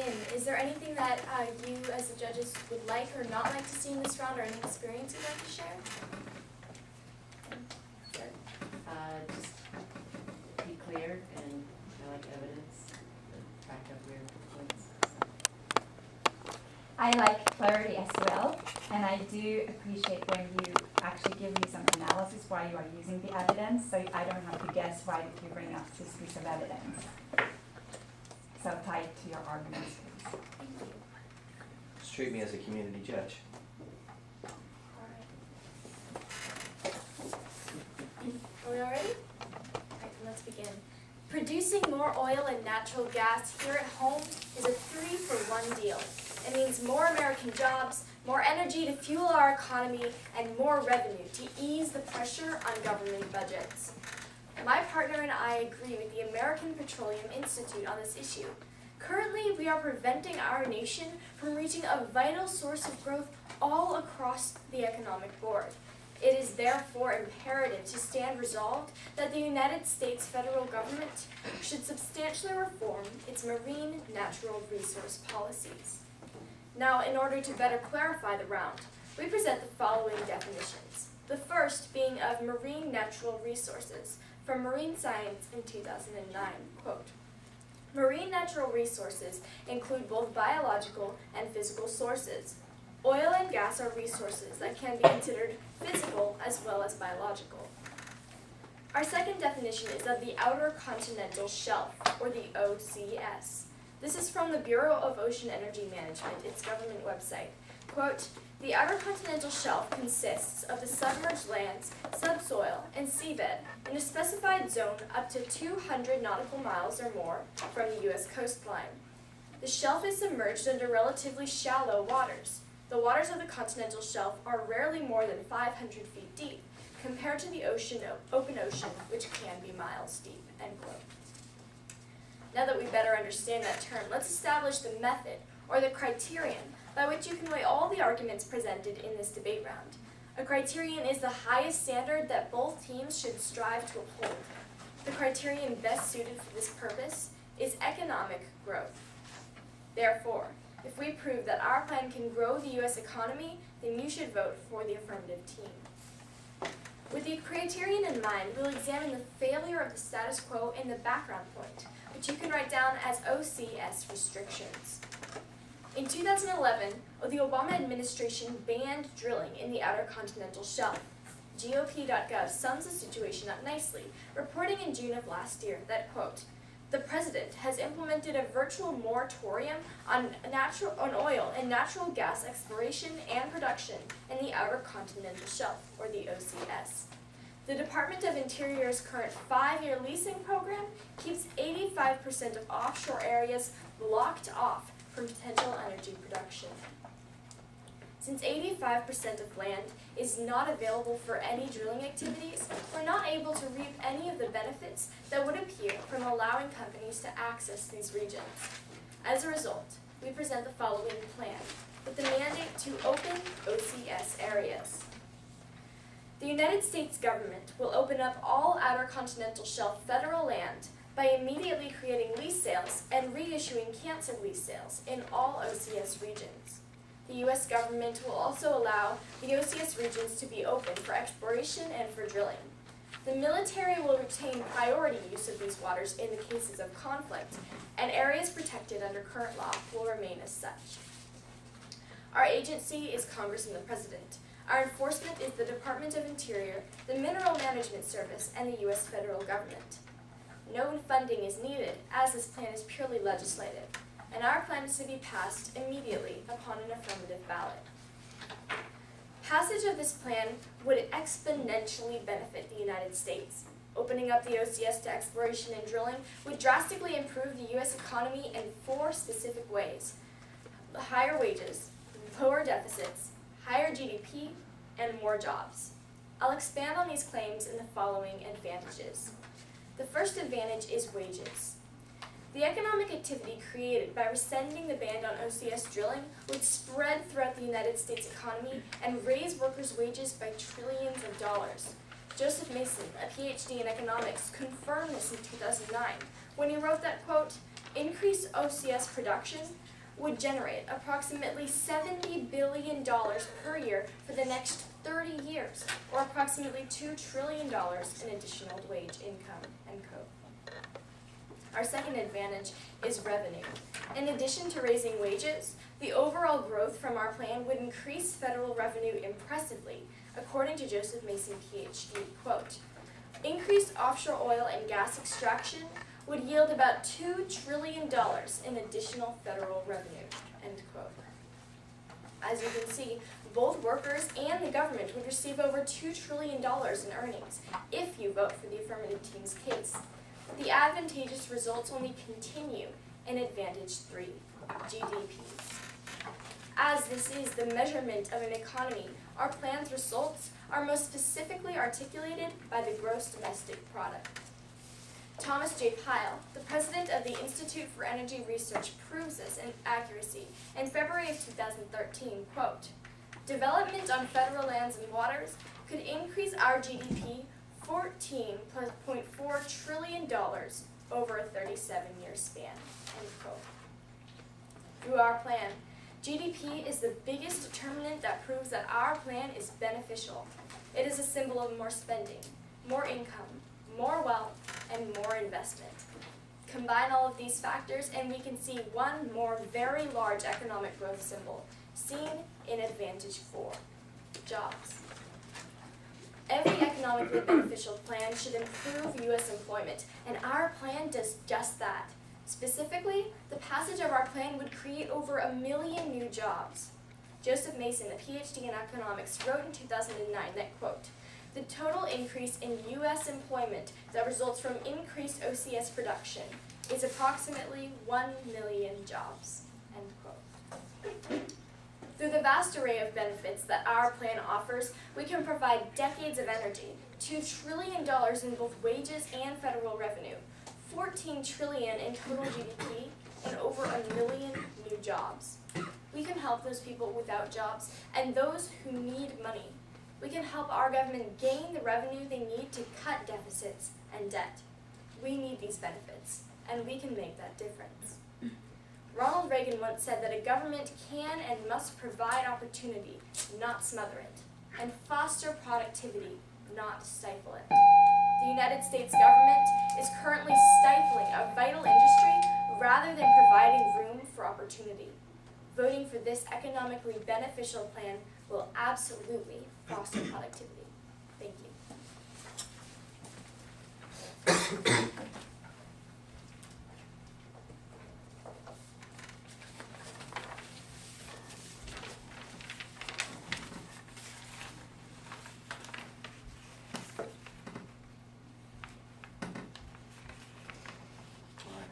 begin, is there anything that you as the judges would like or not like to see in this round, or any experience you'd like to share? Sure. Just be clear, and I like evidence, back up your points. I like clarity as well, and I do appreciate when you actually give me some analysis why you are using the evidence, so I don't have to guess why did you bring up this piece of evidence. So tie it to your arguments, please. Thank you. Just treat me as a community judge. All right. Are we all ready? All right, then let's begin. Producing more oil and natural gas here at home is a 3-for-1 deal. It means more American jobs, more energy to fuel our economy, and more revenue to ease the pressure on government budgets. My partner and I agree with the American Petroleum Institute on this issue. Currently, we are preventing our nation from reaching a vital source of growth all across the economic board. It is therefore imperative to stand resolved that the United States federal government should substantially reform its marine natural resource policies. Now, in order to better clarify the round, we present the following definitions. The first being of marine natural resources from Marine Science in 2009, quote, "Marine natural resources include both biological and physical sources. Oil and gas are resources that can be considered physical as well as biological." Our second definition is of the Outer Continental Shelf, or the OCS. This is from the Bureau of Ocean Energy Management, its government website. Quote, "The Outer Continental Shelf consists of the submerged lands, subsoil, and seabed in a specified zone up to 200 nautical miles or more from the U.S. coastline. The shelf is submerged under relatively shallow waters. The waters of the continental shelf are rarely more than 500 feet deep, compared to the open ocean, which can be miles deep," end quote. Now that we better understand that term, let's establish the method, or the criterion, by which you can weigh all the arguments presented in this debate round. A criterion is the highest standard that both teams should strive to uphold. The criterion best suited for this purpose is economic growth. Therefore, if we prove that our plan can grow the U.S. economy, then you should vote for the affirmative team. With the criterion in mind, we'll examine the failure of the status quo in the background point, which you can write down as OCS restrictions. In 2011, the Obama administration banned drilling in the Outer Continental Shelf. GOP.gov sums the situation up nicely, reporting in June of last year that, quote, "The president has implemented a virtual moratorium on oil and natural gas exploration and production in the Outer Continental Shelf, or the OCS. The Department of Interior's current 5-year leasing program keeps 85% of offshore areas blocked off from potential energy production. Since 85% of land is not available for any drilling activities, we're not able to reap any of the benefits that would appear from allowing companies to access these regions. As a result, we present the following plan, with the mandate to open OCS areas. The United States government will open up all Outer Continental Shelf federal land by immediately creating lease sales and reissuing canceled lease sales in all OCS regions. The U.S. government will also allow the OCS regions to be open for exploration and for drilling. The military will retain priority use of these waters in the cases of conflict, and areas protected under current law will remain as such. Our agency is Congress and the President. Our enforcement is the Department of Interior, the Mineral Management Service, and the U.S. federal government. No funding is needed, as this plan is purely legislative, and our plan is to be passed immediately upon an affirmative ballot. Passage of this plan would exponentially benefit the United States. Opening up the OCS to exploration and drilling would drastically improve the U.S. economy in 4 specific ways: higher wages, lower deficits, higher GDP, and more jobs. I'll expand on these claims in the following advantages. The first advantage is wages. The economic activity created by rescinding the ban on OCS drilling would spread throughout the United States economy and raise workers' wages by trillions of dollars. Joseph Mason, a PhD in economics, confirmed this in 2009 when he wrote that, quote, "Increased OCS production would generate approximately $70 billion per year for the next 30 years, or approximately $2 trillion in additional wage income, end quote. Our second advantage is revenue. In addition to raising wages, the overall growth from our plan would increase federal revenue impressively, according to Joseph Mason, PhD, quote, increased offshore oil and gas extraction would yield about $2 trillion in additional federal revenue, end quote. As you can see, both workers and the government would receive over $2 trillion in earnings if you vote for the affirmative team's case. The advantageous results only continue in Advantage 3, GDP. As this is the measurement of an economy, our plan's results are most specifically articulated by the gross domestic product. Thomas J. Pyle, the president of the Institute for Energy Research, proves this in accuracy in February of 2013, quote, development on federal lands and waters could increase our GDP $14.4 trillion over a 37-year span, end quote. Through our plan, GDP is the biggest determinant that proves that our plan is beneficial. It is a symbol of more spending, more income, more wealth, and more investment. Combine all of these factors and we can see one more very large economic growth symbol, seen in Advantage 4, jobs. Every economically beneficial plan should improve U.S. employment, and our plan does just that. Specifically, the passage of our plan would create over 1 million new jobs. Joseph Mason, a PhD in economics, wrote in 2009 that, quote, the total increase in U.S. employment that results from increased OCS production is approximately 1 million jobs, end quote. Through the vast array of benefits that our plan offers, we can provide decades of energy, $2 trillion in both wages and federal revenue, $14 trillion in total GDP, and over 1 million new jobs. We can help those people without jobs and those who need money. We can help our government gain the revenue they need to cut deficits and debt. We need these benefits, and we can make that difference. Ronald Reagan once said that a government can and must provide opportunity, not smother it, and foster productivity, not stifle it. The United States government is currently stifling a vital industry rather than providing room for opportunity. Voting for this economically beneficial plan will absolutely foster productivity. Thank you.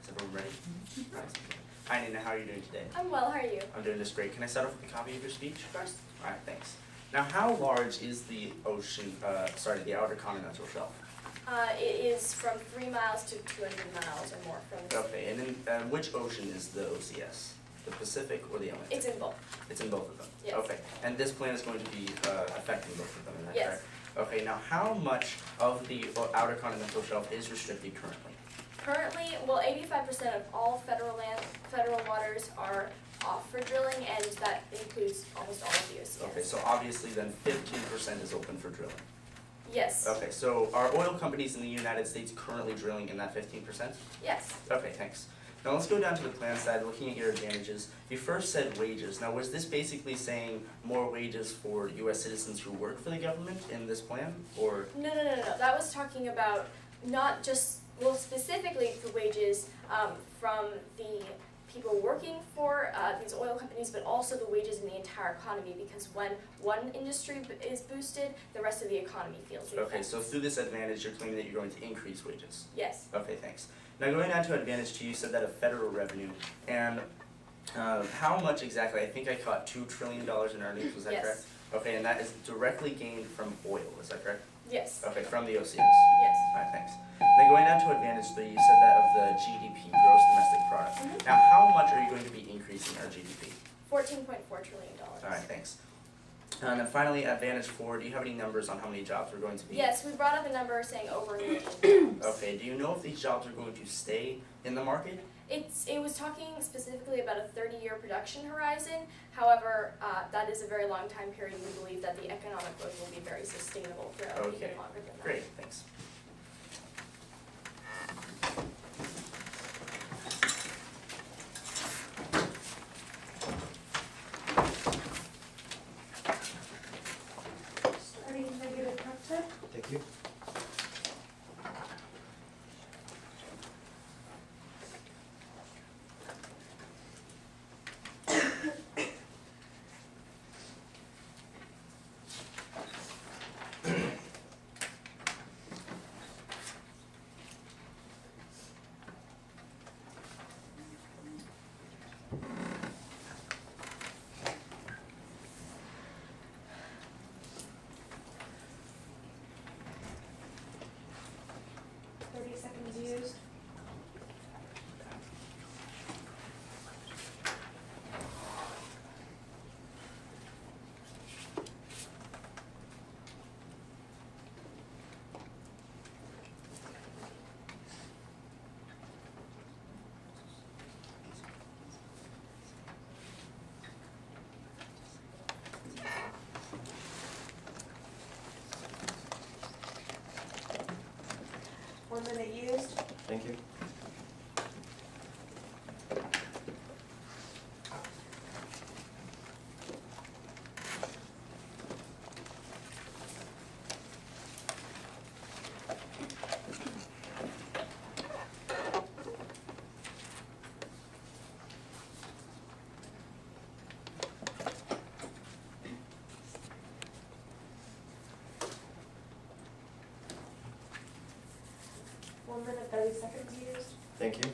Is everyone ready? Hi Nina, how are you doing today? I'm well, how are you? I'm doing just great. Can I start off with a copy of your speech? Of course. Alright, thanks. Now how large is the ocean, the outer continental shelf? It is from 3 miles to 200 miles or more from the sea. Okay, and then which ocean is the OCS? The Pacific or the Atlantic? It's in both. It's in both of them? Yes. Okay, and this plan is going to be affecting both of them, is that Yes. correct? Okay, now how much of the outer continental shelf is restricted currently? Currently, well, 85% of all federal waters are off for drilling, and that includes almost all of the OCS. Okay, so obviously then 15% is open for drilling. Yes. Okay, so are oil companies in the United States currently drilling in that 15%? Yes. Okay, thanks. Now let's go down to the plan side, looking at your advantages. You first said wages. Now was this basically saying more wages for U.S. citizens who work for the government in this plan, or? No. That was talking about not just, well, specifically the wages from the people working for these oil companies, but also the wages in the entire economy, because when one industry is boosted, the rest of the economy feels the Okay, effects. so through this advantage, you're claiming that you're going to increase wages. Yes. Okay, thanks. Now going down to advantage 2, you said that of federal revenue, and how much exactly? I think I caught $2 trillion in earnings, was that Yes. correct? Okay, and that is directly gained from oil, is that correct? Yes. Okay, from the OCS. Yes. Alright, thanks. Then going down to advantage 3, you said that of the GDP, gross domestic product. Mhm. Now how much are you going to be increasing our GDP? $14.4 trillion. Alright, thanks. And then finally, advantage 4, do you have any numbers on how many jobs we're going to be? Yes, we brought up a number saying over 1 million jobs. Okay, do you know if these jobs are going to stay in the market? It was talking specifically about a 30-year production horizon. However, that is a very long time period, and we believe that the economic growth will be very sustainable for even Okay. longer than that. Great, thanks. Starting negative content. Thank you. Used. One minute used. Thank you. One minute, 30 seconds used. Thank you.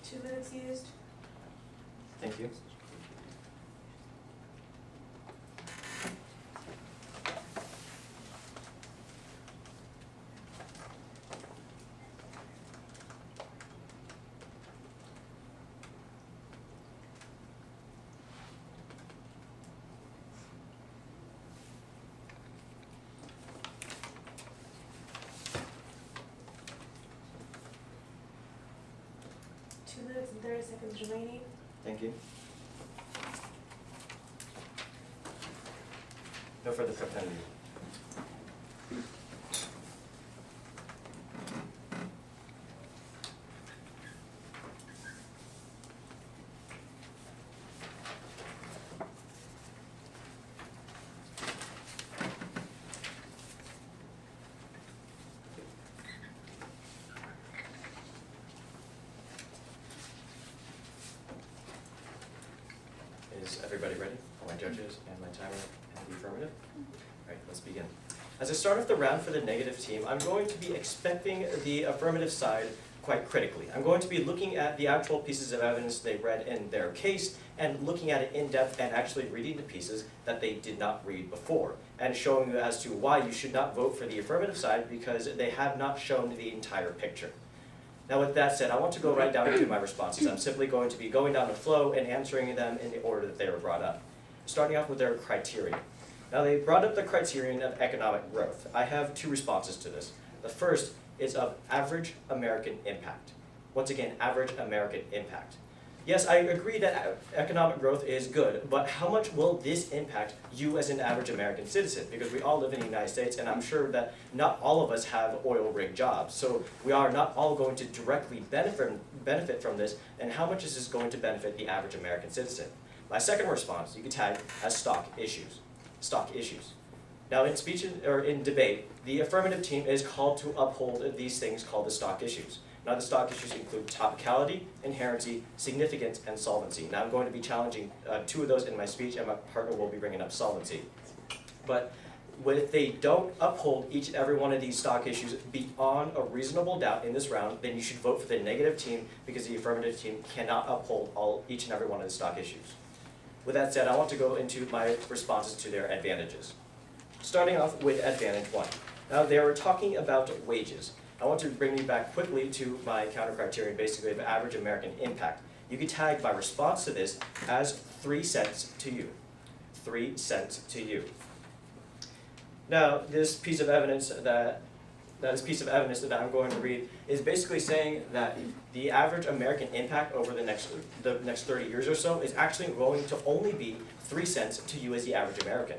Two minutes used. Thank you. Two minutes and 30 seconds remaining. Thank you. No further profanity. Is everybody ready? All my judges and my timer and the affirmative? All right, let's begin. As I start off the round for the negative team, I'm going to be expecting the affirmative side quite critically. I'm going to be looking at the actual pieces of evidence they read in their case and looking at it in depth and actually reading the pieces that they did not read before and showing you as to why you should not vote for the affirmative side because they have not shown the entire picture. Now with that said, I want to go right down into my responses. I'm simply going to be going down the flow and answering them in the order that they were brought up. Starting off with their criteria. Now they brought up the criterion of economic growth. I have two responses to this. The first is of average American impact. Once again, average American impact. Yes, I agree that economic growth is good, but how much will this impact you as an average American citizen? Because we all live in the United States, and I'm sure that not all of us have oil rig jobs. So we are not all going to directly benefit from this, and how much is this going to benefit the average American citizen? My second response, you could tag as stock issues. Stock issues. Now in speech or in debate, the affirmative team is called to uphold these things called the stock issues. Now the stock issues include topicality, inherency, significance, and solvency. Now I'm going to be challenging two of those in my speech, and my partner will be bringing up solvency. But if they don't uphold each and every one of these stock issues beyond a reasonable doubt in this round, then you should vote for the negative team because the affirmative team cannot uphold each and every one of the stock issues. With that said, I want to go into my responses to their advantages. Starting off with advantage 1. Now they were talking about wages. I want to bring you back quickly to my counter criterion, basically of average American impact. You could tag my response to this as 3 cents to you. 3 cents to you. Now, this piece of evidence that I'm going to read is basically saying that the average American impact over the next 30 years or so is actually going to only be 3 cents to you as the average American.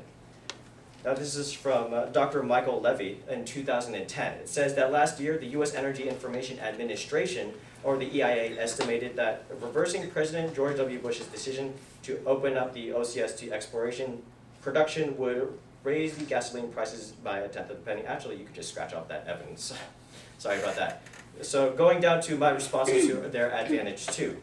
Now, this is from Dr. Michael Levy in 2010. It says that last year, the U.S. Energy Information Administration, or the EIA, estimated that reversing President George W. Bush's decision to open up the OCS to exploration production would raise the gasoline prices by 1/10 of a penny. Actually, you could just scratch off that evidence. Sorry about that. So going down to my responses to their advantage 2.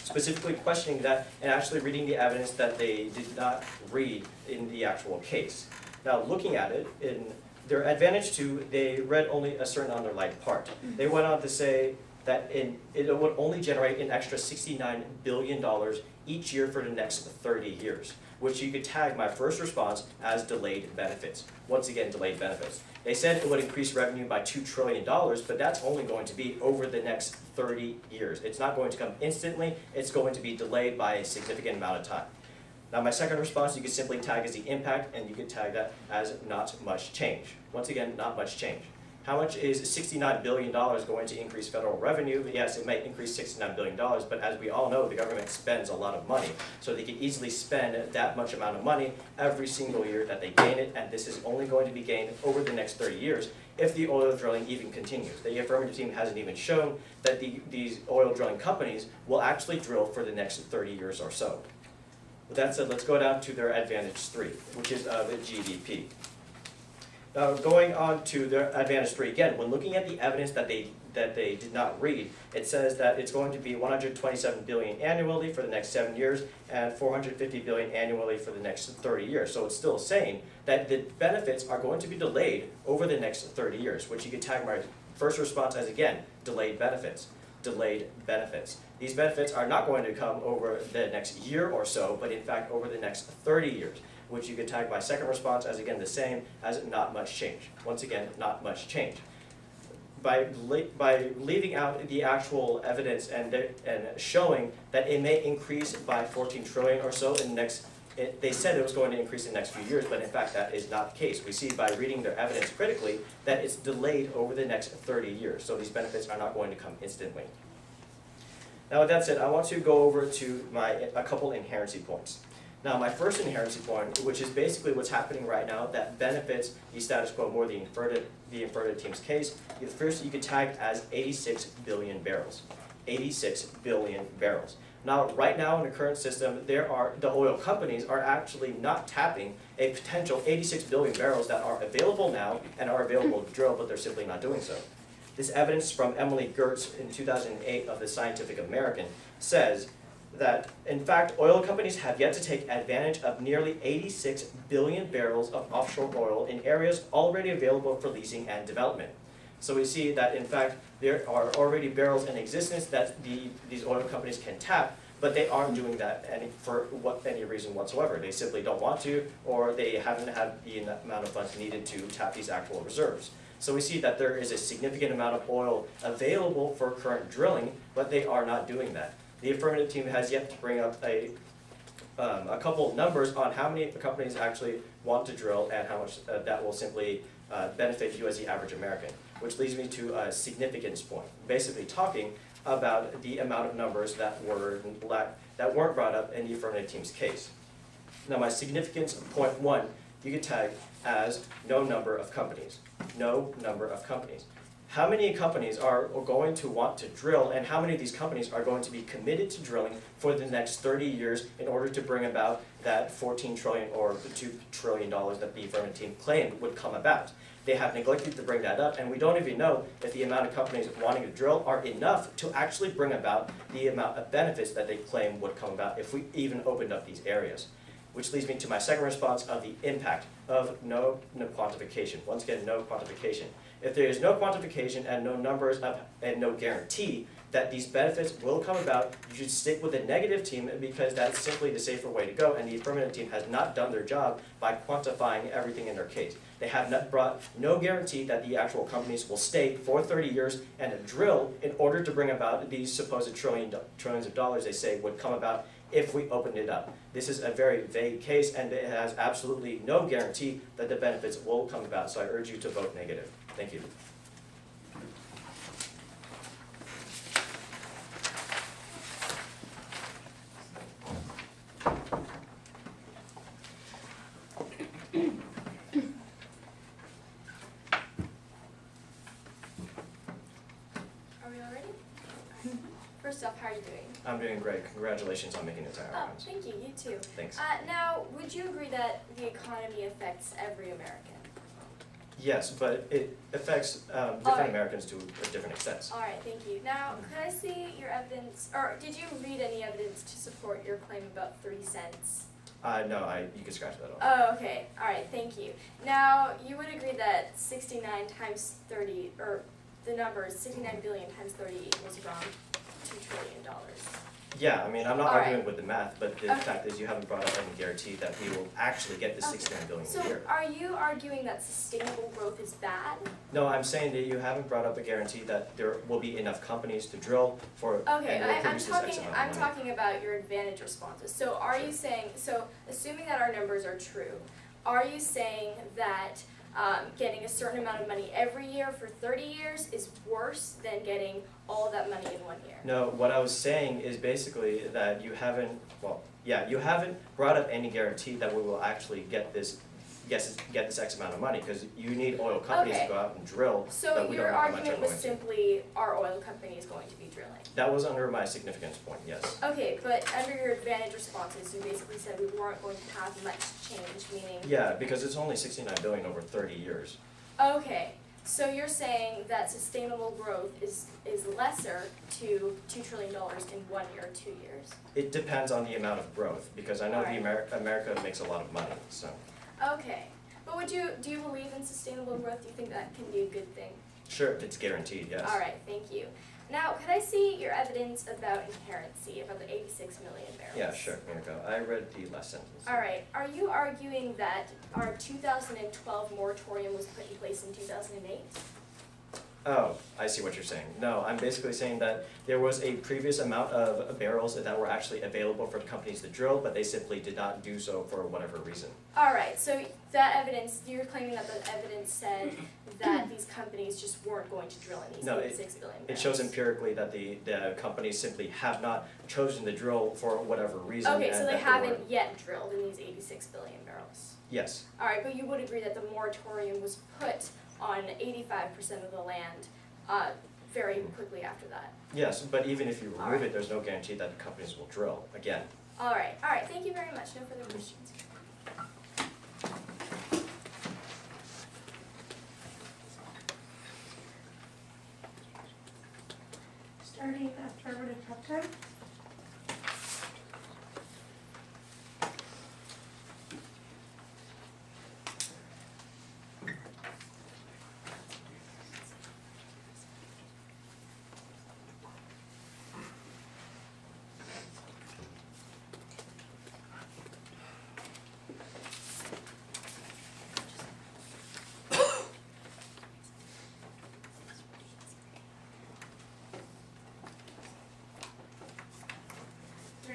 Specifically questioning that and actually reading the evidence that they did not read in the actual case. Now looking at it, in their advantage 2, they read only a certain underlined part. They went on to say that it would only generate an extra $69 billion each year for the next 30 years, which you could tag my first response as delayed benefits. Once again, delayed benefits. They said it would increase revenue by $2 trillion, but that's only going to be over the next 30 years. It's not going to come instantly, it's going to be delayed by a significant amount of time. Now my second response you could simply tag as the impact, and you could tag that as not much change. Once again, not much change. How much is $69 billion going to increase federal revenue? Yes, it might increase $69 billion, but as we all know, the government spends a lot of money. So they could easily spend that much amount of money every single year that they gain it, and this is only going to be gained over the next 30 years if the oil drilling even continues. The affirmative team hasn't even shown that these oil drilling companies will actually drill for the next 30 years or so. With that said, let's go down to their advantage 3, which is of GDP. Now, going on to their advantage 3, again, when looking at the evidence that they did not read, it says that it's going to be $127 billion annually for the next 7 years and $450 billion annually for the next 30 years. So it's still saying that the benefits are going to be delayed over the next 30 years, which you could tag my first response as, again, delayed benefits. Delayed benefits. These benefits are not going to come over the next year or so, but in fact over the next 30 years, which you could tag my second response as, again, the same as not much change. Once again, not much change. By leaving out the actual evidence and showing that it may increase by 14 trillion or so in the next, they said it was going to increase in the next few years, but in fact that is not the case. We see by reading their evidence critically that it's delayed over the next 30 years, so these benefits are not going to come instantly. Now with that said, I want to go over to a couple inherency points. Now my first inherency point, which is basically what's happening right now that benefits the status quo more the inverted team's case, the first you could tag as 86 billion barrels. 86 billion barrels. Now right now in the current system, the oil companies are actually not tapping a potential 86 billion barrels that are available now and are available to drill, but they're simply not doing so. This evidence from Emily Gertz in 2008 of the Scientific American says that, in fact, oil companies have yet to take advantage of nearly 86 billion barrels of offshore oil in areas already available for leasing and development. So we see that, in fact, there are already barrels in existence that these oil companies can tap, but they aren't doing that for any reason whatsoever. They simply don't want to, or they haven't had the amount of funds needed to tap these actual reserves. So we see that there is a significant amount of oil available for current drilling, but they are not doing that. The affirmative team has yet to bring up a couple of numbers on how many companies actually want to drill and how much that will simply benefit you as the average American, which leads me to a significance point, basically talking about the amount of numbers that weren't brought up in the affirmative team's case. Now my significance point 1, you could tag as no number of companies. No number of companies. How many companies are going to want to drill, and how many of these companies are going to be committed to drilling for the next 30 years in order to bring about that 14 trillion or the $2 trillion that the affirmative team claimed would come about? They have neglected to bring that up, and we don't even know if the amount of companies wanting to drill are enough to actually bring about the amount of benefits that they claim would come about if we even opened up these areas. which leads me to my second response of the impact of no quantification. Once again, no quantification. If there is no quantification and no numbers and no guarantee that these benefits will come about, you should stick with the negative team because that's simply the safer way to go, and the affirmative team has not done their job by quantifying everything in their case. They have not brought no guarantee that the actual companies will stay for 30 years and drill in order to bring about these supposed trillions of dollars they say would come about if we opened it up. This is a very vague case, and it has absolutely no guarantee that the benefits will come about, so I urge you to vote negative. Thank you. Are we all ready? First off, how are you doing? I'm doing great. Congratulations on making it to Oh, Ireland. thank you. You too. Thanks. Now, would you agree that the economy affects every American? Yes, but it affects different Alright. Americans to different extents. All right, thank you. Now, could I see your evidence, or did you read any evidence to support your claim about 3 cents? No, you can scratch that off. Oh, okay. All right, thank you. Now, you would agree that 69 times 30, or the numbers 69 billion times 30 equals around $2 trillion. Yeah, I mean, I'm not Alright. arguing with the math, but the Okay. fact is you haven't brought up any guarantee that we will actually get the Okay. 69 billion So, a year. are you arguing that sustainable growth is bad? No, I'm saying that you haven't brought up a guarantee that there will be enough companies to drill for Okay, and will I'm produce this X talking. amount of I'm money. talking about your advantage responses. So, are you Sure. saying? So, assuming that our numbers are true, are you saying that getting a certain amount of money every year for 30 years is worse than getting all of that money in 1 year? No, what I was saying is basically that you haven't brought up any guarantee that we will actually get this X amount of money, because you need oil companies Okay. to go out and drill, So but we don't your know how much argument they're was going to. simply our oil company is going to be drilling. That was under my significance point, yes. Okay, but under your advantage responses, you basically said we weren't going to have much change, meaning. Yeah, because it's only 69 billion over 30 years. Okay, so you're saying that sustainable growth is lesser to $2 trillion in 1 year or 2 years? It depends on the amount of growth, because I know the Alright. America makes a lot of money, so. Okay, but do you believe in sustainable growth? Do you think that can be a good thing? Sure, it's guaranteed, yes. All right, thank you. Now, could I see your evidence about inherency, about the 86 million barrels? Yeah, sure, here we go. I read the last sentence. All right, are you arguing that our 2012 moratorium was put in place in 2008? Oh, I see what you're saying. No, I'm basically saying that there was a previous amount of barrels that were actually available for companies to drill, but they simply did not do so for whatever reason. All right, so that evidence, you're claiming that the evidence said that these companies just weren't going to drill in these No, 86 billion barrels? It shows empirically that the companies simply have not chosen to drill for whatever reason. Okay, and so they that haven't were- yet drilled in these 86 billion barrels. Yes, All right, but you would agree that the moratorium was put on 85% of the land very quickly after that. yes, but even if you remove Alright. it, there's no guarantee that the companies will drill again. All right, thank you very much. No further questions. Starting affirmative prep time.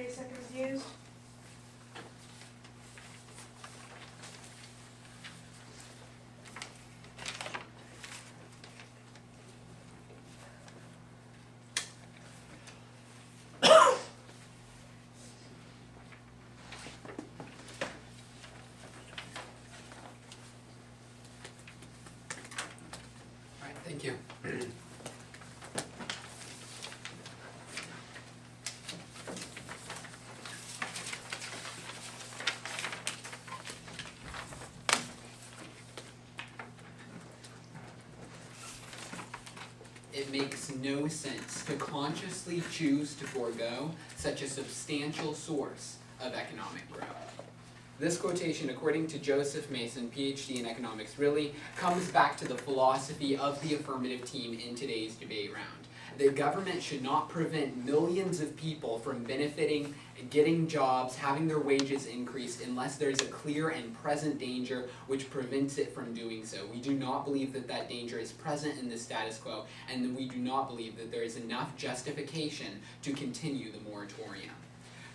Seconds used. All right, thank you. It makes no sense to consciously choose to forego such a substantial source of economic growth. This quotation, according to Joseph Mason, PhD in economics, really comes back to the philosophy of the affirmative team in today's debate round. The government should not prevent millions of people from benefiting, getting jobs, having their wages increased unless there's a clear and present danger which prevents it from doing so. We do not believe that that danger is present in the status quo, and we do not believe that there is enough justification to continue the moratorium.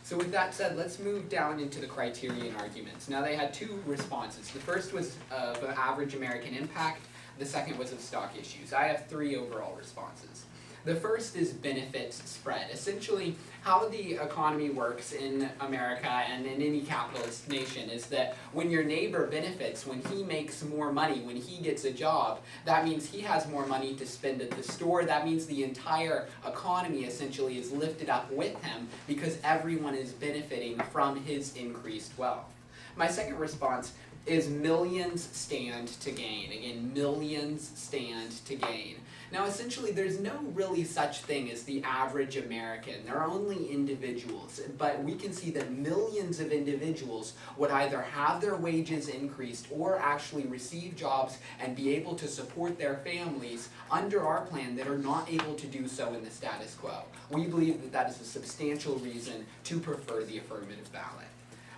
So with that said, let's move down into the criterion arguments. Now they had two responses. The first was of average American impact, the second was of stock issues. I have three overall responses. The first is benefits spread. Essentially, how the economy works in America and in any capitalist nation is that when your neighbor benefits, when he makes more money, when he gets a job, that means he has more money to spend at the store. That means the entire economy essentially is lifted up with him because everyone is benefiting from his increased wealth. My second response is millions stand to gain. Again, millions stand to gain. Now essentially there's no really such thing as the average American. There are only individuals, but we can see that millions of individuals would either have their wages increased or actually receive jobs and be able to support their families under our plan that are not able to do so in the status quo. We believe that that is a substantial reason to prefer the affirmative ballot.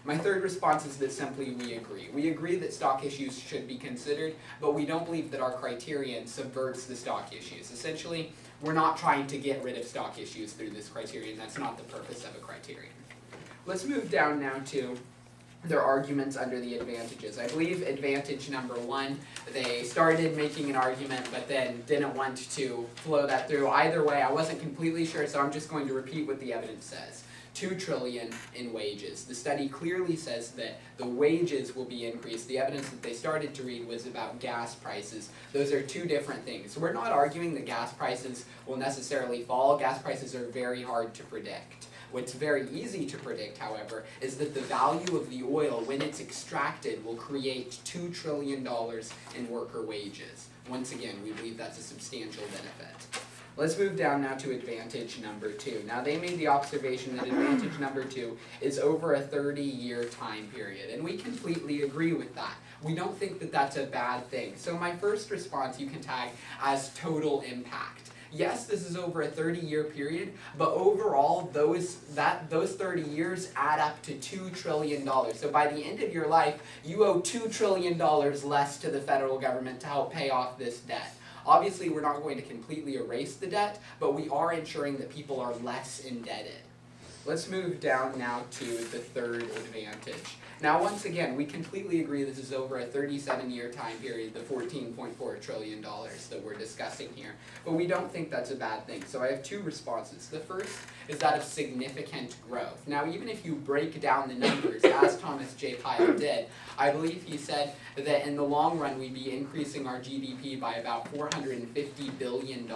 My third response is that simply we agree. We agree that stock issues should be considered, but we don't believe that our criterion subverts the stock issues. Essentially, we're not trying to get rid of stock issues through this criterion. That's not the purpose of a criterion. Let's move down now to their arguments under the advantages. I believe advantage number one, they started making an argument but then didn't want to flow that through. Either way, I wasn't completely sure, so I'm just going to repeat what the evidence says. $2 trillion in wages. The study clearly says that the wages will be increased. The evidence that they started to read was about gas prices. Those are two different things. We're not arguing that gas prices will necessarily fall. Gas prices are very hard to predict. What's very easy to predict, however, is that the value of the oil, when it's extracted, will create $2 trillion in worker wages. Once again, we believe that's a substantial benefit. Let's move down now to advantage number two. Now they made the observation that advantage number two is over a 30-year time period, and we completely agree with that. We don't think that that's a bad thing. So my first response you can tag as total impact. Yes, this is over a 30-year period, but overall, those 30 years add up to $2 trillion. So by the end of your life, you owe $2 trillion less to the federal government to help pay off this debt. Obviously, we're not going to completely erase the debt, but we are ensuring that people are less indebted. Let's move down now to the third advantage. Now, once again, we completely agree this is over a 37-year time period, the $14.4 trillion that we're discussing here. But we don't think that's a bad thing. So I have two responses. The first is that of significant growth. Now, even if you break down the numbers, as Thomas J. Pyle did, I believe he said that in the long run we'd be increasing our GDP by about $450 billion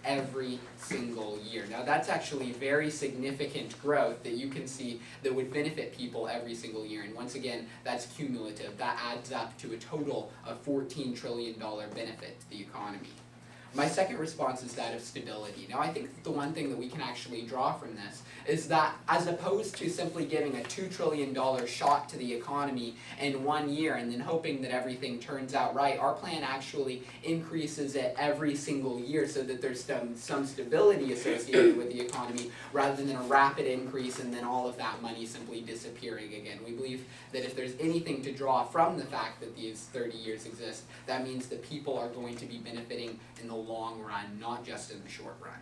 every single year. Now that's actually very significant growth that you can see that would benefit people every single year. And once again, that's cumulative. That adds up to a total of $14 trillion benefit to the economy. My second response is that of stability. Now I think that the one thing that we can actually draw from this is that as opposed to simply giving a $2 trillion shot to the economy in 1 year and then hoping that everything turns out right, our plan actually increases it every single year so that there's some stability associated with the economy rather than a rapid increase and then all of that money simply disappearing again. We believe that if there's anything to draw from the fact that these 30 years exist, that means that people are going to be benefiting in the long run, not just in the short run.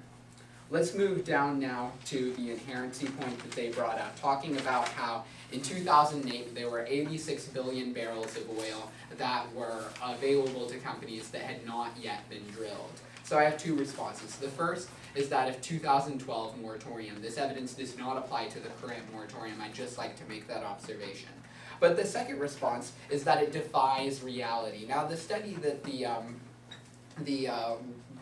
Let's move down now to the inherency point that they brought up, talking about how in 2008 there were 86 billion barrels of oil that were available to companies that had not yet been drilled. So I have two responses. The first is that of 2012 moratorium. This evidence does not apply to the current moratorium. I'd just like to make that observation. But the second response is that it defies reality. Now the study that the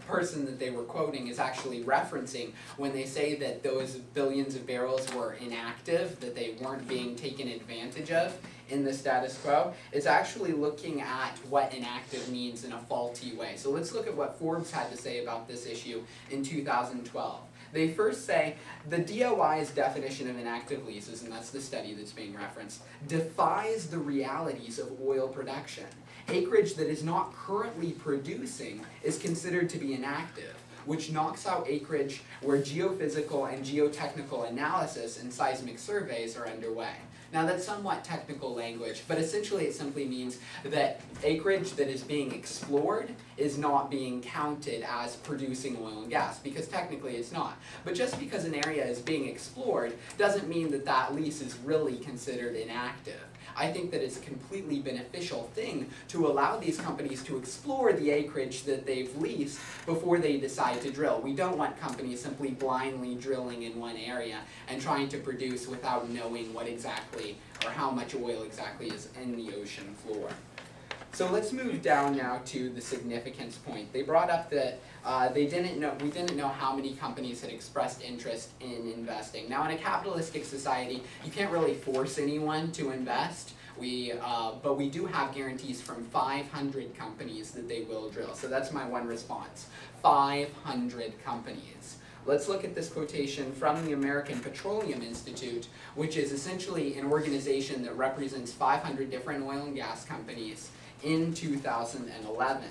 person that they were quoting is actually referencing when they say that those billions of barrels were inactive, that they weren't being taken advantage of in the status quo. It's actually looking at what inactive means in a faulty way. So let's look at what Forbes had to say about this issue in 2012. They first say the DOI's definition of inactive leases, and that's the study that's being referenced, defies the realities of oil production. Acreage that is not currently producing is considered to be inactive, which knocks out acreage where geophysical and geotechnical analysis and seismic surveys are underway. Now that's somewhat technical language, but essentially it simply means that acreage that is being explored is not being counted as producing oil and gas, because technically it's not. But just because an area is being explored doesn't mean that that lease is really considered inactive. I think that it's a completely beneficial thing to allow these companies to explore the acreage that they've leased before they decide to drill. We don't want companies simply blindly drilling in one area and trying to produce without knowing what exactly or how much oil exactly is in the ocean floor. So let's move down now to the significance point. They brought up that we didn't know how many companies had expressed interest in investing. Now in a capitalistic society, you can't really force anyone to invest. But we do have guarantees from 500 companies that they will drill. So that's my one response. 500 companies. Let's look at this quotation from the American Petroleum Institute, which is essentially an organization that represents 500 different oil and gas companies in 2011.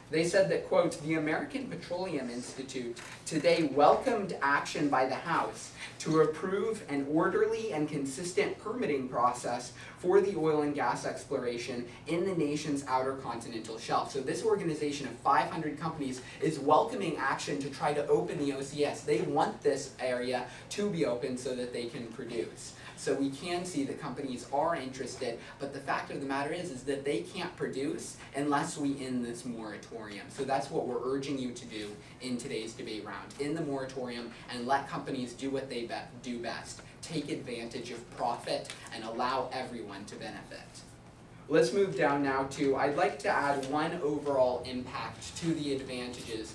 They said that, quote, the American Petroleum Institute today welcomed action by the House to approve an orderly and consistent permitting process for the oil and gas exploration in the nation's outer continental shelf. So this organization of 500 companies is welcoming action to try to open the OCS. They want this area to be open so that they can produce. So we can see that companies are interested, but the fact of the matter is that they can't produce unless we end this moratorium. So that's what we're urging you to do in today's debate round. End the moratorium and let companies do what they do best. Take advantage of profit and allow everyone to benefit. Let's move down now to, I'd like to add one overall impact to the advantages.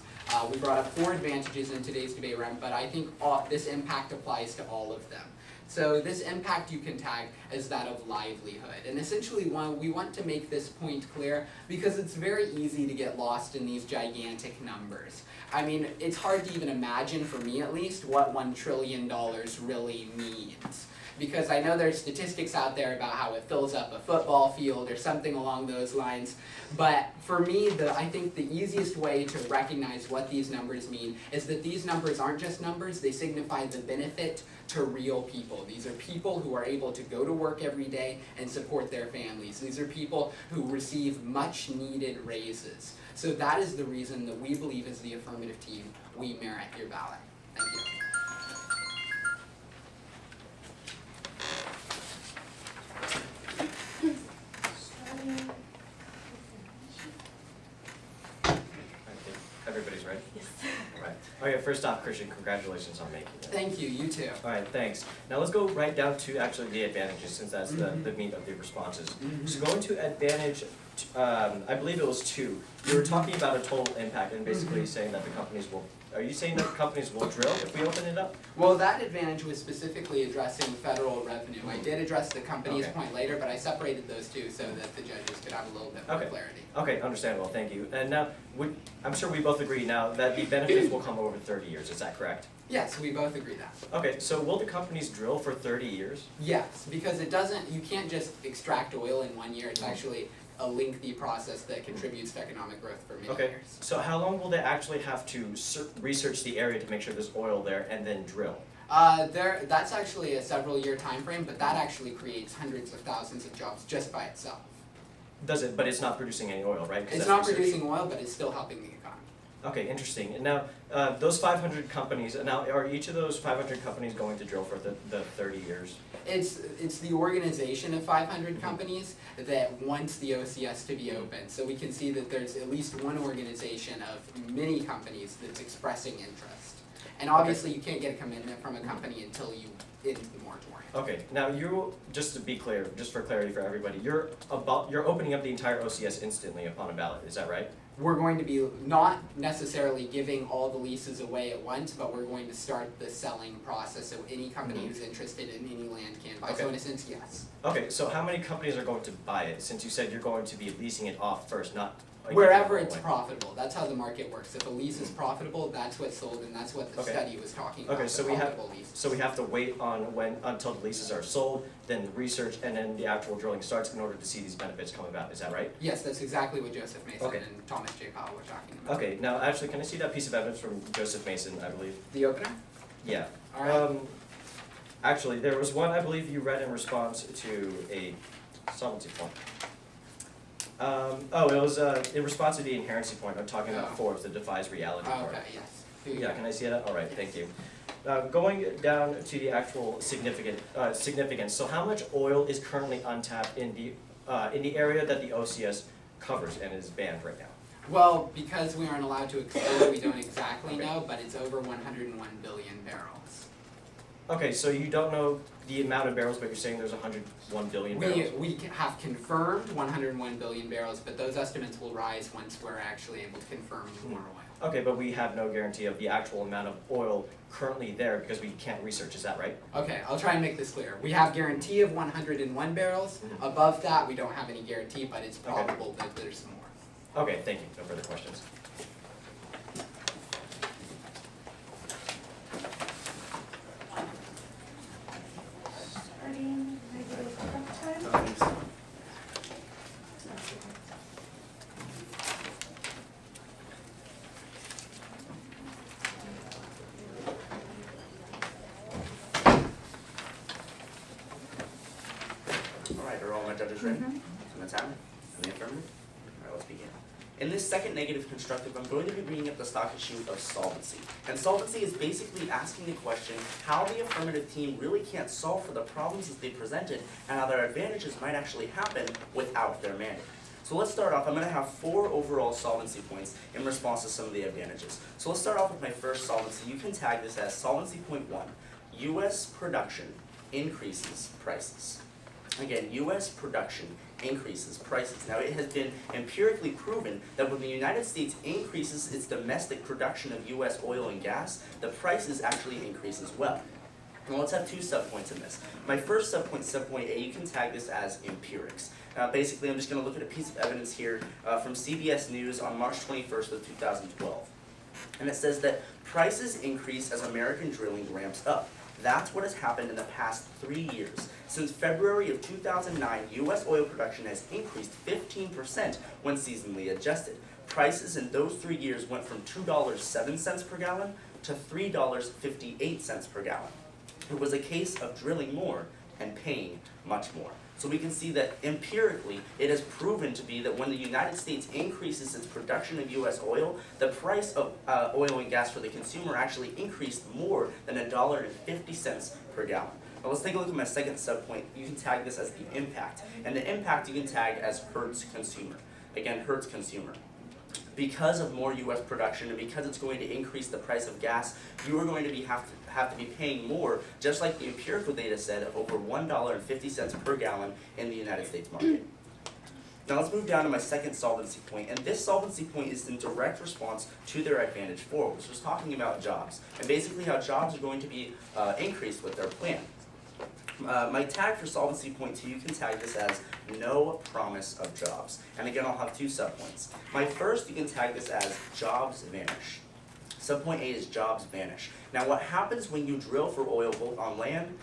We brought up 4 advantages in today's debate round, but I think this impact applies to all of them. So this impact you can tag as that of livelihood. And essentially we want to make this point clear because it's very easy to get lost in these gigantic numbers. I mean, it's hard to even imagine, for me at least, what $1 trillion really means. Because I know there's statistics out there about how it fills up a football field or something along those lines. But for me, I think the easiest way to recognize what these numbers mean is that these numbers aren't just numbers, they signify the benefit to real people. These are people who are able to go to work every day and support their families. These are people who receive much needed raises. So that is the reason that we believe as the affirmative team, we merit your ballot. Thank you. Everybody's ready? Yes. All right. Okay, first off, Christian, congratulations on making it. Thank you, you too. All right, thanks. Now let's go right down to actually the advantages, since that's the meat of the responses. So going to advantage, I believe it was 2. You were talking about a total impact and basically saying that the companies will, are you saying that companies will drill if we open it up? Well, that advantage was specifically addressing federal revenue. I did address the companies point later, but I separated those two so that the judges could have a little bit more clarity. Okay, understandable, thank you. And now, I'm sure we both agree now that the benefits will come over 30 years, is that correct? Yes, we both agree that. Okay, so will the companies drill for 30 years? Yes, because you can't just extract oil in 1 year. It's actually a lengthy process that contributes to economic growth for many years. So how long will they actually have to research the area to make sure there's oil there and then drill? That's actually a several year time frame, but that actually creates hundreds of thousands of jobs just by itself. Does it? But it's not producing any oil, right? It's not producing oil, but it's still helping the economy. Okay, interesting. And now, those 500 companies, now are each of those 500 companies going to drill for the 30 years? It's the organization of 500 companies that wants the OCS to be open. So we can see that there's at least one organization of many companies that's expressing interest. And obviously you can't get a commitment from a company until you end the moratorium. Okay, now just to be clear, just for clarity for everybody, you're opening up the entire OCS instantly upon a ballot, is that right? We're going to be not necessarily giving all the leases away at once, but we're going to start the selling process, so any company who's interested in any land can buy. So in a sense, yes. Okay, so how many companies are going to buy it, since you said you're going to be leasing it off first, not Like Wherever if it's profitable, that's how the market works. If a lease is profitable, that's what's sold, and that's what the Okay. study was talking about, Okay, the so we have- profitable leases. So we have to wait on until the leases are sold, then the research, and then the actual drilling starts in order to see these benefits come about, is that right? Yes, that's exactly what Joseph Mason Okay. and Thomas J. Powell were talking about. Okay, now actually, can I see that piece of evidence from Joseph Mason, I believe? The opener? Yeah. Alright. Actually, there was one I believe you read in response to a solvency point. It was in response to the inherency point, I'm talking about Oh. Forbes, the defies reality part. Okay, yes. Here you Yeah, go. can I see that? All right, thank you. Going down to the actual significance, so how much oil is currently untapped in the area that the OCS covers and is banned right now? Well, because we aren't allowed to explore, we don't exactly know, but it's over 101 billion barrels. Okay, so you don't know the amount of barrels, but you're saying there's 101 billion barrels? We have confirmed 101 billion barrels, but those estimates will rise once we're actually able to confirm more oil. Okay, but we have no guarantee of the actual amount of oil currently there because we can't research, is that right? Okay, I'll try and make this clear. We have guarantee of 101 barrels. Mhm. Above that, we don't have any guarantee, but it's Okay. probable that there's more. Okay, thank you, no further questions. Starting negative prep time. Alright, are all my judges ready? And the timer? And the affirmative? Alright, let's begin. In this second negative constructive, I'm going to be bringing up the stock issue of solvency. And solvency is basically asking the question how the affirmative team really can't solve for the problems that they presented and how their advantages might actually happen without their mandate. So let's start off, I'm going to have 4 overall solvency points in response to some of the advantages. So let's start off with my first solvency. You can tag this as solvency point 1. U.S. production increases prices. Again, U.S. production increases prices. Now, it has been empirically proven that when the United States increases its domestic production of U.S. oil and gas, the prices actually increase as well. Now, let's have 2 subpoints in this. My first subpoint, subpoint A, you can tag this as empirics. Basically, I'm just going to look at a piece of evidence here from CBS News on March 21st of 2012. And it says that prices increase as American drilling ramps up. That's what has happened in the past 3 years. Since February of 2009, U.S. oil production has increased 15% when seasonally adjusted. Prices in those 3 years went from $2.07 per gallon to $3.58 per gallon. It was a case of drilling more and paying much more. So we can see that empirically, it has proven to be that when the United States increases its production of U.S. oil, the price of oil and gas for the consumer actually increased more than $1.50 per gallon. Now let's take a look at my second subpoint. You can tag this as the impact. And the impact you can tag as hurts consumer. Again, hurts consumer. Because of more U.S. production and because it's going to increase the price of gas, you are going to have to be paying more, just like the empirical data said, of over $1.50 per gallon in the United States market. Now let's move down to my second solvency point, and this solvency point is in direct response to their advantage 4, which was talking about jobs, and basically how jobs are going to be increased with their plan. My tag for solvency point 2, you can tag this as no promise of jobs. And again, I'll have 2 subpoints. My first, you can tag this as jobs vanish. Subpoint A is jobs vanish. Now what happens when you drill for oil both on land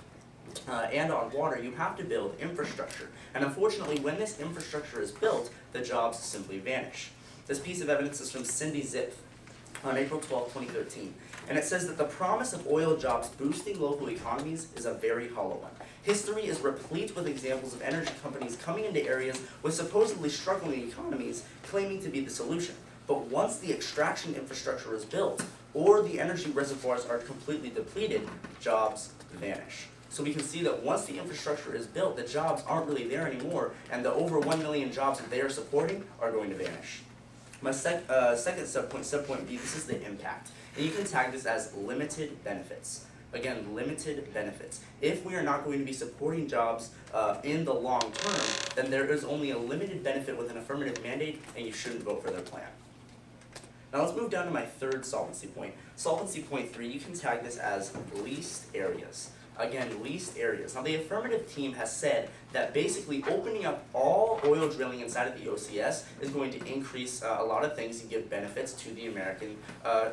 and on water, you have to build infrastructure. And unfortunately, when this infrastructure is built, the jobs simply vanish. This piece of evidence is from Cindy Zipf on April 12, 2013. And it says that the promise of oil jobs boosting local economies is a very hollow one. History is replete with examples of energy companies coming into areas with supposedly struggling economies claiming to be the solution. But once the extraction infrastructure is built, or the energy reservoirs are completely depleted, jobs vanish. So we can see that once the infrastructure is built, the jobs aren't really there anymore, and the over 1 million jobs that they are supporting are going to vanish. My second subpoint B, this is the impact. And you can tag this as limited benefits. Again, limited benefits. If we are not going to be supporting jobs in the long term, then there is only a limited benefit with an affirmative mandate, and you shouldn't vote for their plan. Now let's move down to my third solvency point. Solvency point 3, you can tag this as leased areas. again, leased areas. Now the affirmative team has said that basically opening up all oil drilling inside of the OCS is going to increase a lot of things and give benefits to the American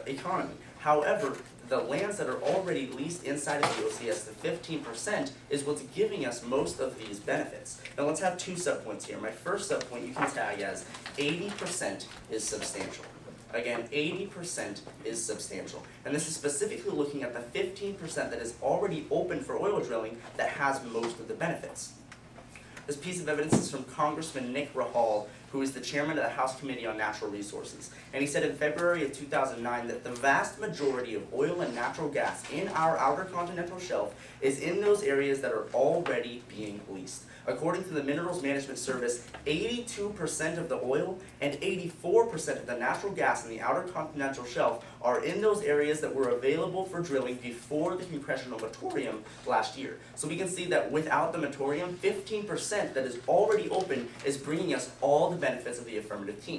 economy. However, the lands that are already leased inside of the OCS, the 15%, is what's giving us most of these benefits. Now let's have two subpoints here. My first subpoint you can tag as 80% is substantial. Again, 80% is substantial. And this is specifically looking at the 15% that is already open for oil drilling that has most of the benefits. This piece of evidence is from Congressman Nick Rahal, who is the chairman of the House Committee on Natural Resources. And he said in February of 2009 that the vast majority of oil and natural gas in our outer continental shelf is in those areas that are already being leased. According to the Minerals Management Service, 82% of the oil and 84% of the natural gas in the outer continental shelf are in those areas that were available for drilling before the congressional moratorium last year. So we can see that without the moratorium, 15% that is already open is bringing us all the benefits of the affirmative team.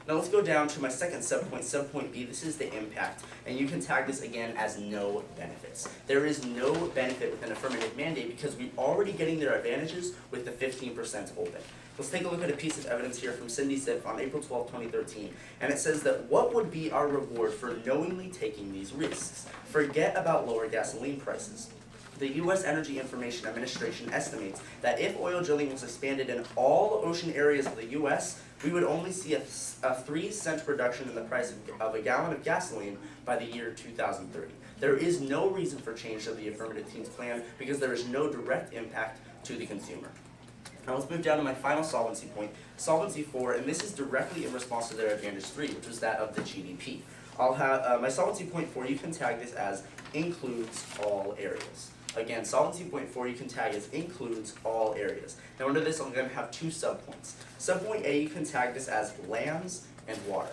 Now let's go down to my second subpoint B. This is the impact, and you can tag this again as no benefits. There is no benefit with an affirmative mandate because we're already getting their advantages with the 15% open. Let's take a look at a piece of evidence here from Cindy Siff on April 12, 2013, and it says that what would be our reward for knowingly taking these risks? Forget about lower gasoline prices. The U.S. Energy Information Administration estimates that if oil drilling was expanded in all ocean areas of the U.S., we would only see a 3-cent reduction in the price of a gallon of gasoline by the year 2030. There is no reason for change of the affirmative team's plan because there is no direct impact to the consumer. Now let's move down to my final solvency point, solvency 4, and this is directly in response to their advantage 3, which was that of the GDP. I'll have my solvency point 4, you can tag this as includes all areas. Again, solvency point 4 you can tag as includes all areas. Now under this I'm going to have two subpoints. Subpoint A you can tag this as lands and water.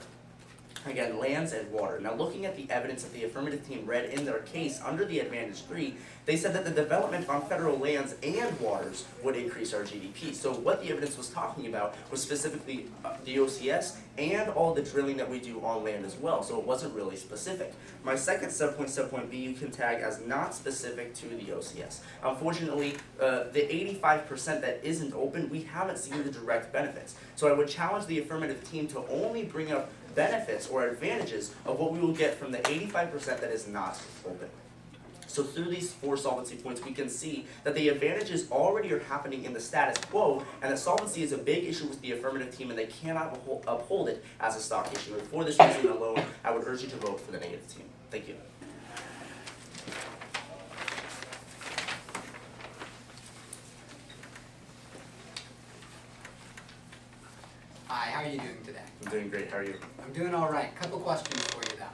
Again, lands and water. Now looking at the evidence that the affirmative team read in their case under the advantage 3, they said that the development on federal lands and waters would increase our GDP. So what the evidence was talking about was specifically the OCS and all the drilling that we do on land as well, so it wasn't really specific. My second subpoint B, you can tag as not specific to the OCS. Unfortunately, the 85% that isn't open, we haven't seen the direct benefits. So I would challenge the affirmative team to only bring up benefits or advantages of what we will get from the 85% that is not open. So through these 4 solvency points, we can see that the advantages already are happening in the status quo, and that solvency is a big issue with the affirmative team, and they cannot uphold it as a stock issue. And for this reason alone, I would urge you to vote for the negative team. Thank you. Hi, how are you doing today? I'm doing great. How are you? I'm doing all right. Couple questions for you though.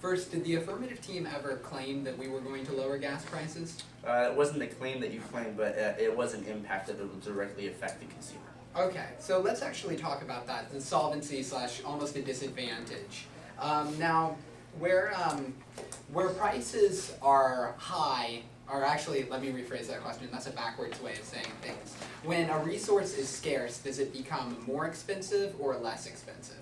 First, did the affirmative team ever claim that we were going to lower gas prices? It wasn't the claim that you claimed, but it was an impact that would directly affect the consumer. Okay, so let's actually talk about that, the solvency / almost a disadvantage. Now, where prices are high, or actually, let me rephrase that question, that's a backwards way of saying things. When a resource is scarce, does it become more expensive or less expensive?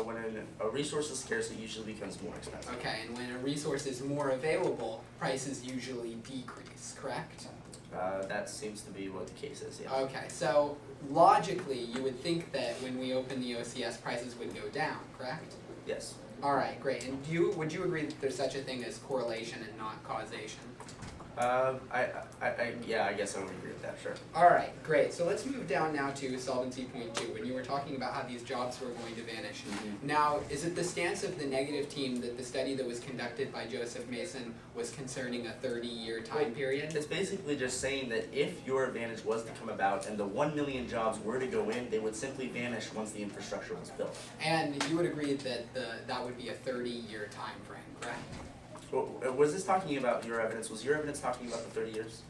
When a resource is scarce, it usually becomes more expensive. Okay, and when a resource is more available, prices usually decrease, correct? That seems to be what the case is, yeah. Okay, so logically, you would think that when we open the OCS, prices would go down, correct? Yes. All right, great. And would you agree that there's such a thing as correlation and not causation? Yeah, I guess I would agree with that, sure. All right, great. So let's move down now to solvency point 2, when you were talking about how these jobs were going to vanish. Mm-hmm. Now, is it the stance of the negative team that the study that was conducted by Joseph Mason was concerning a 30-year time period? It's basically just saying that if your advantage was to come about and the 1 million jobs were to go in, they would simply vanish once the infrastructure was built. And you would agree that that would be a 30-year time frame, correct? Was this talking about your evidence? Was your evidence talking about the 30 years?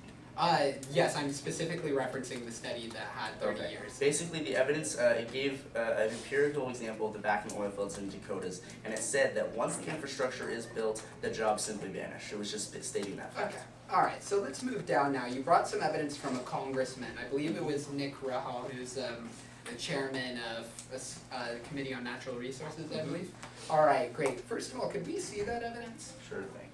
Yes, I'm specifically referencing the study that had 30 years. Basically, the evidence, it gave an empirical example of the backing oil fields in Dakotas, and it said that once the infrastructure is built, the jobs simply vanish. It was just stating that fact. Okay. All right, so let's move down now. You brought some evidence from a congressman. I believe it was Nick Rahal, who's the chairman of the Committee on Natural Resources, I believe. All right, great. First of all, could we see that evidence? Sure thing.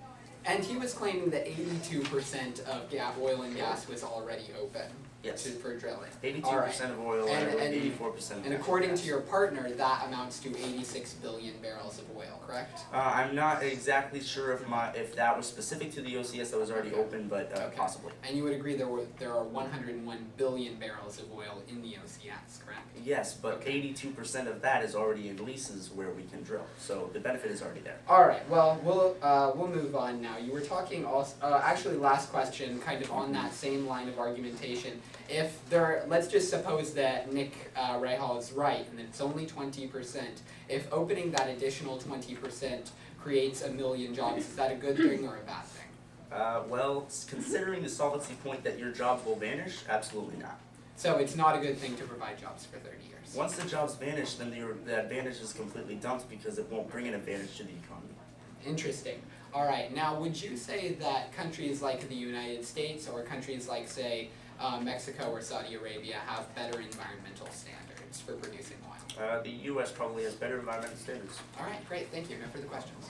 And he was claiming that 82% of oil and gas was already open Yes. for drilling. 82% of oil and And- 84% of And natural according gas. to your partner, that amounts to 86 billion barrels of oil, correct? I'm not exactly sure if that was specific to the OCS that was already Okay. open, but Okay. possibly. And you would agree there are 101 billion barrels of oil in the OCS, correct? Yes, but Okay. 82% of that is already in leases where we can drill, so the benefit is already there. All right. Well, we'll move on now. You were talking also. Actually, last question, kind of on that same line of argumentation. If let's just suppose that Nick Rahal is right, and it's only 20%. If opening that additional 20% creates 1 million jobs, is that a good thing or a bad thing? Well, considering the solvency point that your jobs will vanish, absolutely not. So it's not a good thing to provide jobs for 30 years. Once the jobs vanish, then the advantage is completely dumped because it won't bring an advantage to the economy. Interesting. All right. Now, would you say that countries like the United States or countries like, say, Mexico or Saudi Arabia have better environmental standards for producing oil? The U.S. probably has better environmental standards. All right, great. Thank you. No further questions.